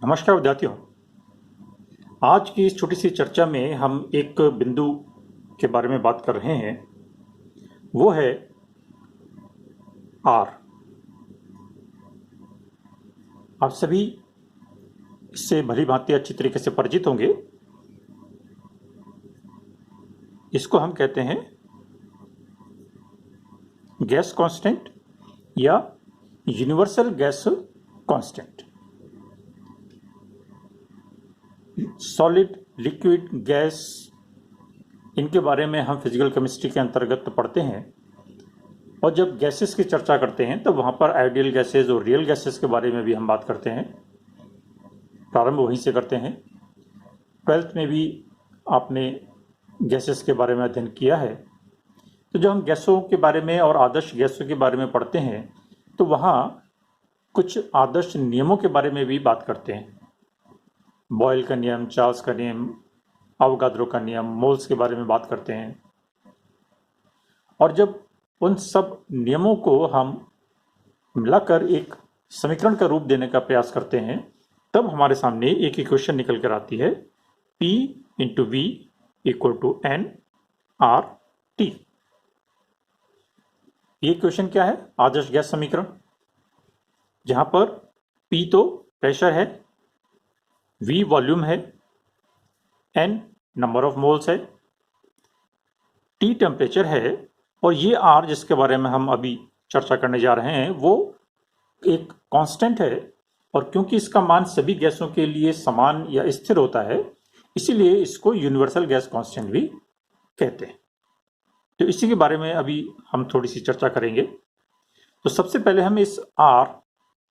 नमस्कार विद्यार्थियों। आज की इस छोटी सी चर्चा में हम एक बिंदु के बारे में बात कर रहे हैं। वो है आर। आप सभी इससे भली भांति अच्छी तरीके से परिचित होंगे। इसको हम कहते हैं गैस कांस्टेंट या universal gas constant. Solid, liquid, gas, इनके बारे में हम फिजिकल केमिस्ट्री के अंतर्गत पढ़ते हैं। और जब गैसेस की चर्चा करते हैं तो वहाँ पर आइडियल गैसेस और रियल गैसेस के बारे में भी हम बात करते हैं। प्रारंभ वहीं से करते हैं। 12th में भी आपने गैसेस के बारे में अध्ययन किया है। तो जब हम गैसों के बारे में और आदर्श गैसों के बारे में पढ़ते हैं तो वहाँ कुछ आदर्श नियमों के बारे में भी बात करते हैं। बॉयल का नियम, चार्ल्स का नियम, अवोगाद्रो का नियम, मोल्स के बारे में बात करते हैं। और जब उन सब नियमों को हम मिलाकर एक समीकरण का रूप देने का प्रयास करते हैं तब हमारे सामने एक इक्वेशन निकल कर आती है, P into V equal to N R T. ये इक्वेशन क्या है? आदर्श गैस समीकरण, जहां पर P तो प्रेशर है, V वॉल्यूम है, N नंबर ऑफ मोल्स है, T टेम्परेचर है और ये R जिसके बारे में हम अभी चर्चा करने जा रहे हैं वो एक कांस्टेंट है। और क्योंकि इसका मान सभी गैसों के लिए समान या स्थिर होता है इसीलिए इसको यूनिवर्सल गैस कांस्टेंट भी कहते हैं। तो इसी के बारे में अभी हम थोड़ी सी चर्चा करेंगे। तो सबसे पहले हम इस R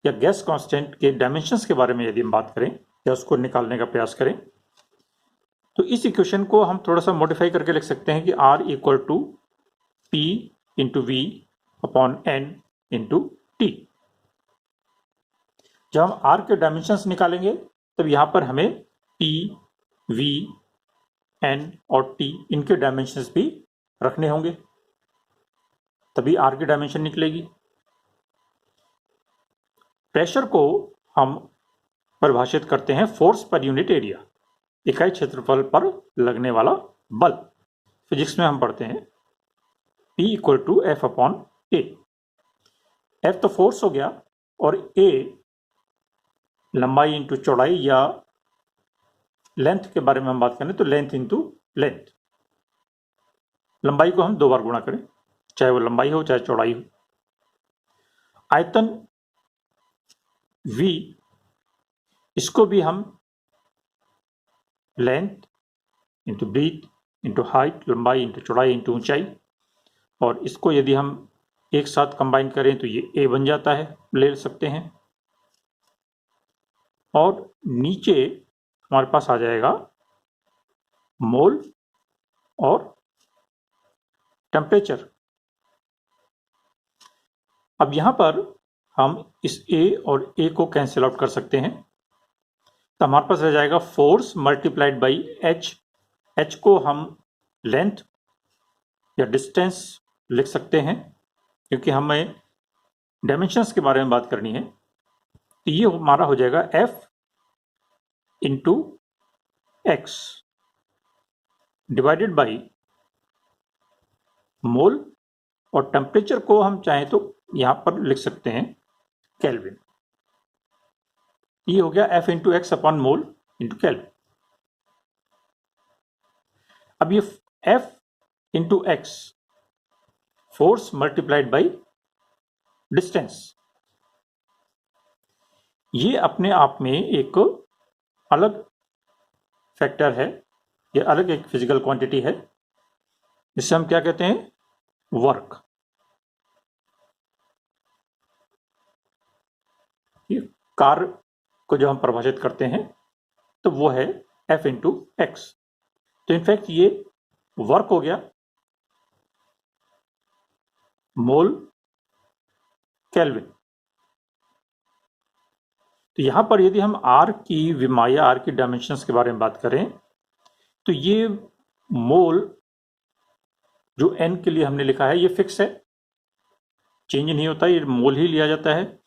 या गैस कांस्टेंट के डायमेंशंस के बारे में यदि हम बात करें या उसको निकालने का प्रयास करें तो इस इक्वेशन को हम थोड़ा सा मॉडिफाई करके लिख सकते हैं कि R equal to P into V upon N into T. जब हम R के डायमेंशंस निकालेंगे तब यहां पर हमें P, V, N और T इनके डायमेंशंस भी रखने होंगे, तभी R की डायमेंशन निकलेगी। प्रेशर को हम परिभाषित करते हैं फोर्स पर यूनिट एरिया, इकाई क्षेत्रफल पर लगने वाला बल। फिजिक्स में हम पढ़ते हैं P equal to F upon A. F तो फोर्स हो गया और ए लंबाई इंटू चौड़ाई या लेंथ के बारे में हम बात करें तो लेंथ इंटू लेंथ। लंबाई को हम 2 बार गुणा करें, चाहे वो लंबाई हो चाहे चौड़ाई हो। आयतन V, इसको भी हम length into breadth into height, लंबाई इंटू चौड़ाई इंटू ऊंचाई, और इसको यदि हम एक साथ कंबाइन करें तो ये A बन जाता है, ले सकते हैं। और नीचे हमारे पास आ जाएगा मोल और टेम्परेचर। अब यहां पर हम इस A और A को कैंसिल आउट कर सकते हैं तो हमारे पास रह जाएगा force multiplied by H। H को हम लेंथ या डिस्टेंस लिख सकते हैं क्योंकि हमें डायमेंशंस के बारे में बात करनी है। तो ये हमारा हो जाएगा F into x divided by mole, और टेम्परेचर को हम चाहें तो यहां पर लिख सकते हैं केल्विन। ये हो गया F into x upon mole into kelvin. अब ये F into x force multiplied by distance, ये अपने आप में एक अलग फैक्टर है, ये अलग एक फिजिकल क्वांटिटी है जिसे हम क्या कहते हैं? वर्क। ये कार्य को जो हम परिभाषित करते हैं तो वो है F इंटू एक्स। तो इनफैक्ट ये वर्क हो गया मोल केल्विन। तो यहां पर यदि हम R की विमा या R की डायमेंशंस के बारे में बात करें तो ये मोल जो N के लिए हमने लिखा है ये फिक्स है, चेंज नहीं होता, ये मोल ही लिया जाता है।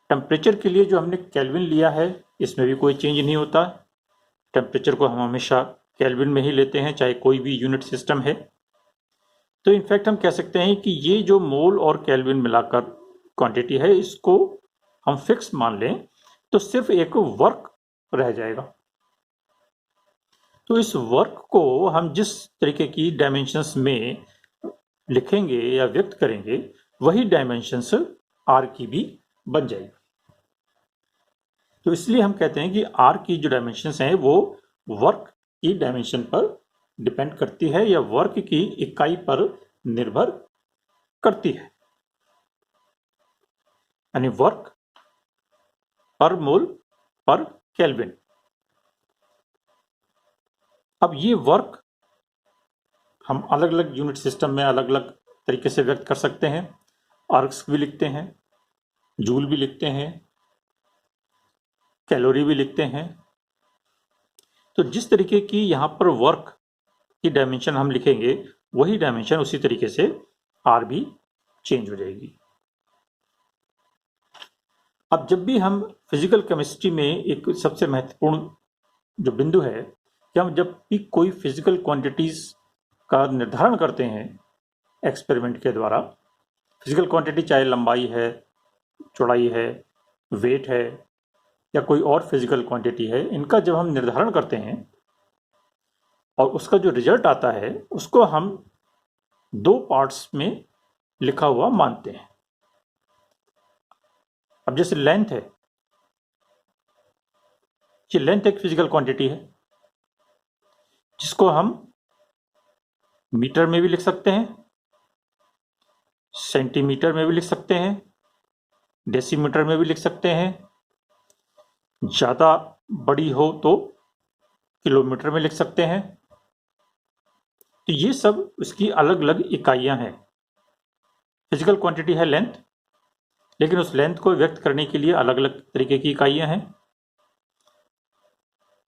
टेम्परेचर के लिए जो हमने केल्विन लिया है इसमें भी कोई चेंज नहीं होता। टेम्परेचर को हम हमेशा केल्विन में ही लेते हैं, चाहे कोई भी यूनिट सिस्टम है। तो इनफैक्ट हम कह सकते हैं कि ये जो मोल और केल्विन मिलाकर क्वांटिटी है, इसको हम फिक्स मान लें तो सिर्फ एक वर्क रह जाएगा। तो इस वर्क को हम जिस तरीके की डायमेंशंस में लिखेंगे या व्यक्त करेंगे, वही डायमेंशंस आर की भी बन जाएगी। तो इसलिए हम कहते हैं कि आर की जो डायमेंशंस हैं वो वर्क की डायमेंशन पर डिपेंड करती है या वर्क की इकाई पर निर्भर करती है, यानी वर्क पर मोल पर केल्विन। अब ये वर्क हम अलग अलग यूनिट सिस्टम में अलग अलग तरीके से व्यक्त कर सकते हैं। आर्क्स भी लिखते हैं, जूल भी लिखते हैं, कैलोरी भी लिखते हैं। तो जिस तरीके की यहाँ पर वर्क की डायमेंशन हम लिखेंगे, वही डायमेंशन उसी तरीके से आर भी चेंज हो जाएगी। अब जब भी हम फिजिकल केमिस्ट्री में एक सबसे महत्वपूर्ण जो बिंदु है कि हम जब भी कोई फिजिकल क्वांटिटीज का निर्धारण करते हैं एक्सपेरिमेंट के द्वारा, फिजिकल क्वांटिटी चाहे लंबाई है, चौड़ाई है, वेट है या कोई और फिजिकल क्वांटिटी है, इनका जब हम निर्धारण करते हैं और उसका जो रिजल्ट आता है उसको हम दो पार्ट्स में लिखा हुआ मानते हैं। अब जैसे लेंथ है, ये लेंथ एक फिजिकल क्वांटिटी है जिसको हम मीटर में भी लिख सकते हैं, सेंटीमीटर में भी लिख सकते हैं, डेसीमीटर में भी लिख सकते हैं, ज़्यादा बड़ी हो तो किलोमीटर में लिख सकते हैं। तो ये सब उसकी अलग अलग इकाइयां हैं। फिजिकल क्वांटिटी है लेंथ, लेकिन उस लेंथ को व्यक्त करने के लिए अलग अलग तरीके की इकाइयां हैं।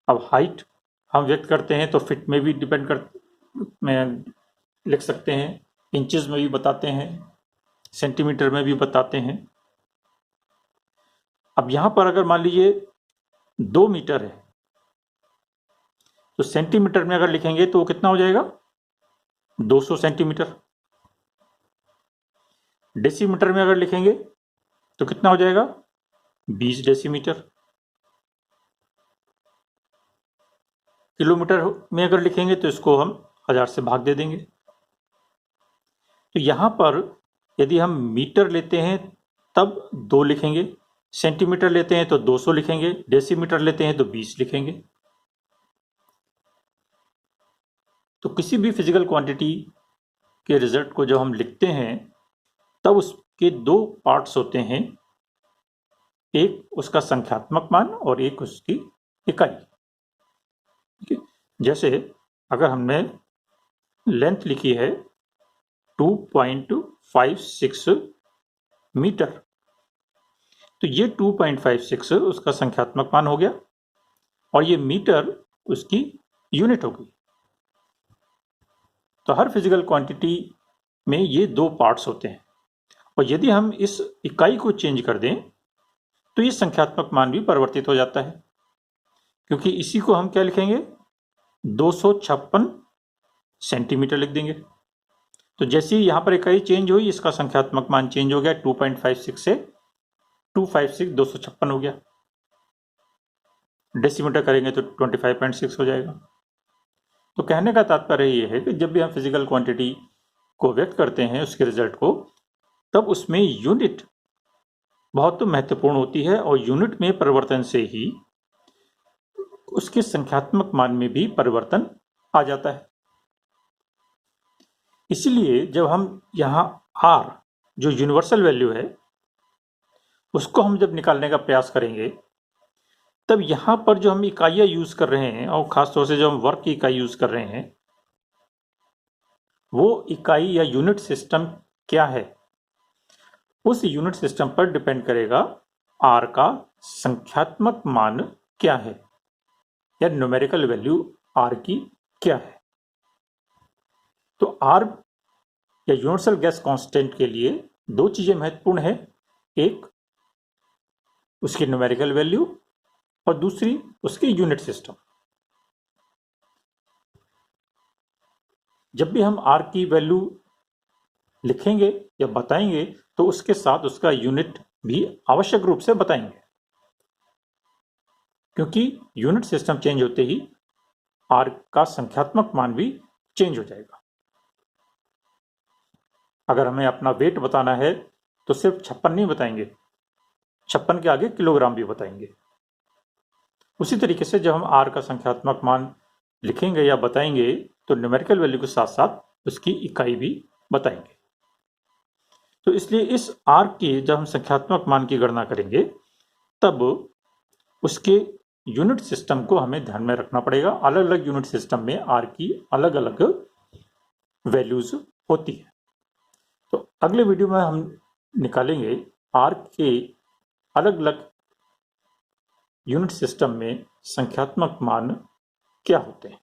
अब हाइट हम व्यक्त करते हैं तो फीट में भी डिपेंड कर में लिख सकते हैं, इंचेस में भी बताते हैं, सेंटीमीटर में भी बताते हैं। अब यहां पर अगर मान लीजिए 2 मीटर है तो सेंटीमीटर में अगर लिखेंगे तो वो कितना हो जाएगा, 200 सेंटीमीटर। डेसीमीटर में अगर लिखेंगे तो कितना हो जाएगा, 20 डेसीमीटर। किलोमीटर में अगर लिखेंगे तो इसको हम 1000 से भाग दे देंगे। तो यहां पर यदि हम मीटर लेते हैं तब 2 लिखेंगे, सेंटीमीटर लेते हैं तो 200 लिखेंगे, डेसीमीटर लेते हैं तो 20 लिखेंगे। तो किसी भी फिजिकल क्वांटिटी के रिजल्ट को जब हम लिखते हैं तब उसके 2 पार्ट्स होते हैं, एक उसका संख्यात्मक मान और एक उसकी इकाई। जैसे अगर हमने लेंथ लिखी है 2.56 मीटर, तो ये 2.56 उसका संख्यात्मक मान हो गया और ये मीटर उसकी यूनिट हो गई। तो हर फिजिकल क्वांटिटी में ये 2 पार्ट्स होते हैं और यदि हम इस इकाई को चेंज कर दें तो ये संख्यात्मक मान भी परिवर्तित हो जाता है, क्योंकि इसी को हम क्या लिखेंगे, 256 सेंटीमीटर लिख देंगे। तो जैसे ही यहां पर इकाई चेंज हुई, इसका संख्यात्मक मान चेंज हो गया, 2.56 से 256 हो गया। डेसीमीटर करेंगे तो 25.6 हो जाएगा। तो कहने का तात्पर्य यह है कि जब भी हम फिजिकल क्वांटिटी को व्यक्त करते हैं उसके रिजल्ट को, तब उसमें यूनिट बहुत महत्वपूर्ण होती है और यूनिट में परिवर्तन से ही उसके संख्यात्मक मान में भी परिवर्तन आ जाता है। इसलिए जब हम यहाँ आर जो यूनिवर्सल वैल्यू है उसको हम जब निकालने का प्रयास करेंगे, तब यहाँ पर जो हम इकाइयाँ यूज कर रहे हैं और खासतौर से जो हम वर्क की इकाई यूज कर रहे हैं, वो इकाई या यूनिट सिस्टम क्या है, उस यूनिट सिस्टम पर डिपेंड करेगा आर का संख्यात्मक मान क्या है या न्यूमेरिकल वैल्यू आर की क्या है। तो आर या यूनिवर्सल गैस कांस्टेंट के लिए 2 चीजें महत्वपूर्ण है, एक उसकी न्यूमेरिकल वैल्यू और दूसरी उसकी यूनिट सिस्टम। जब भी हम आर की वैल्यू लिखेंगे या बताएंगे तो उसके साथ उसका यूनिट भी आवश्यक रूप से बताएंगे, क्योंकि यूनिट सिस्टम चेंज होते ही आर का संख्यात्मक मान भी चेंज हो जाएगा। अगर हमें अपना वेट बताना है तो सिर्फ 56 नहीं बताएंगे, 56 के आगे किलोग्राम भी बताएंगे। उसी तरीके से जब हम आर का संख्यात्मक मान लिखेंगे या बताएंगे तो न्यूमेरिकल वैल्यू के साथ साथ उसकी इकाई भी बताएंगे। तो इसलिए इस आर की जब हम संख्यात्मक मान की गणना करेंगे तब उसके यूनिट सिस्टम को हमें ध्यान में रखना पड़ेगा। अलग अलग यूनिट सिस्टम में आर की अलग अलग वैल्यूज होती है। तो अगले वीडियो में हम निकालेंगे आर के अलग अलग यूनिट सिस्टम में संख्यात्मक मान क्या होते हैं।